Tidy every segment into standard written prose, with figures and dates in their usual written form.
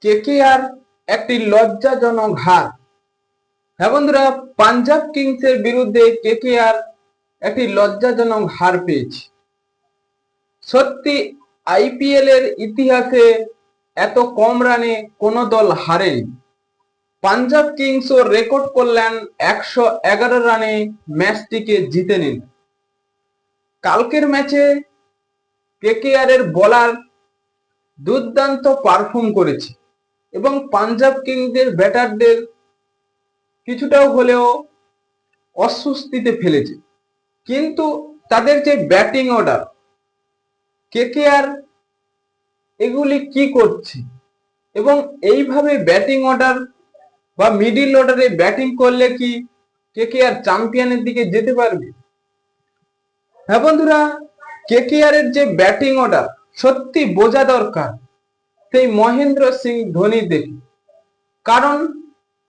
KKR একটি লজ্জাজনক হার। হ্যাঁ বন্ধুরা, পাঞ্জাব কিংসের বিরুদ্ধে কেকেআর একটি লজ্জাজনক হার পেয়েছে। সত্যি আইপিএল এর ইতিহাসে এত কম রানে কোনো দল হারেনি। পাঞ্জাব কিংসও রেকর্ড করলেন 111 রানে ম্যাচটিকে জিতে নিন। কালকের ম্যাচে কেকেআর এর বোলার দুর্দান্ত পারফর্ম করেছে এবং পাঞ্জাব কিংসের ব্যাটারদের কিছুটাও হলেও অস্বস্তিতে ফেলেছে। কিন্তু তাদের যে ব্যাটিং অর্ডার, কেকেআর এগুলি কি করছে এবং এইভাবে ব্যাটিং অর্ডার বা মিডিল অর্ডারে ব্যাটিং করলে কি কেকেআর চ্যাম্পিয়নের দিকে যেতে পারবে? হ্যাঁ বন্ধুরা, কেকেআর এর যে ব্যাটিং অর্ডার সত্যি বোঝা দরকার সেই মহেন্দ্র সিং ধোনি দেখে, কারণ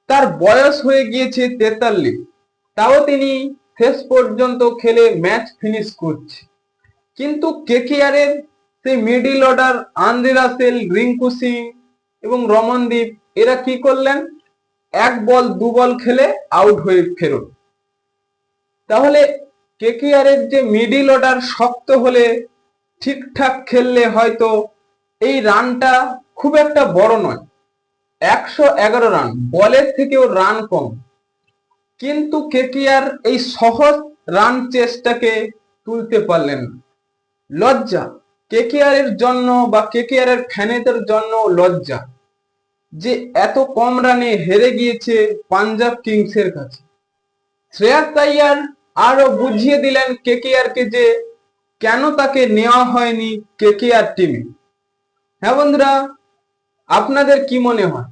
তার বয়স হয়ে গিয়েছে 43, তাও তিনি শেষ পর্যন্ত খেলে ম্যাচ ফিনিশ করছে। কিন্তু কেকেআর এর সেই middle order Andre Russell, Rinku Singh এবং রমনদীপ এরা কি করলেন? এক বল দু বল খেলে আউট হয়ে ফেরত। তাহলে কেকেআর এর যে মিডিল অর্ডার শক্ত হলে, ঠিকঠাক খেললে হয়তো এই রানটা খুব একটা বড় নয়, 111 রান, বলের থেকেও রান কম। কিন্তু কেকেআর এই সহজ রান চেষ্টাকে তুলতে পারলেন না। লজ্জা কেকেআর এর জন্য বা কেকেআর এর ফ্যানেদের জন্য লজ্জা যে এত কম রানে হেরে গিয়েছে পাঞ্জাব কিংসের কাছে। শ্রেয়াস আইয়ার আরো বুঝিয়ে দিলেন কেকেআর কে যে কেন তাকে নেওয়া হয়নি কেকেআর টিমে। হ্যাঁ বন্ধুরা, আপনাদের কি মনে হয়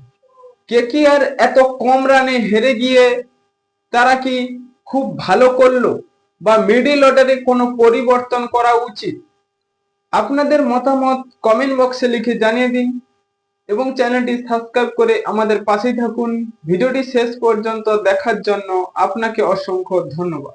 কেকেআর এত কম রানে হেরে গিয়ে তারা কি খুব ভালো করলো বা মিডিল অর্ডারে কোনো পরিবর্তন করা উচিত? আপনাদের মতামত কমেন্ট বক্সে লিখে জানিয়ে দিন এবং চ্যানেলটি সাবস্ক্রাইব করে আমাদের পাশেই থাকুন। ভিডিওটি শেষ পর্যন্ত দেখার জন্য আপনাকে অসংখ্য ধন্যবাদ।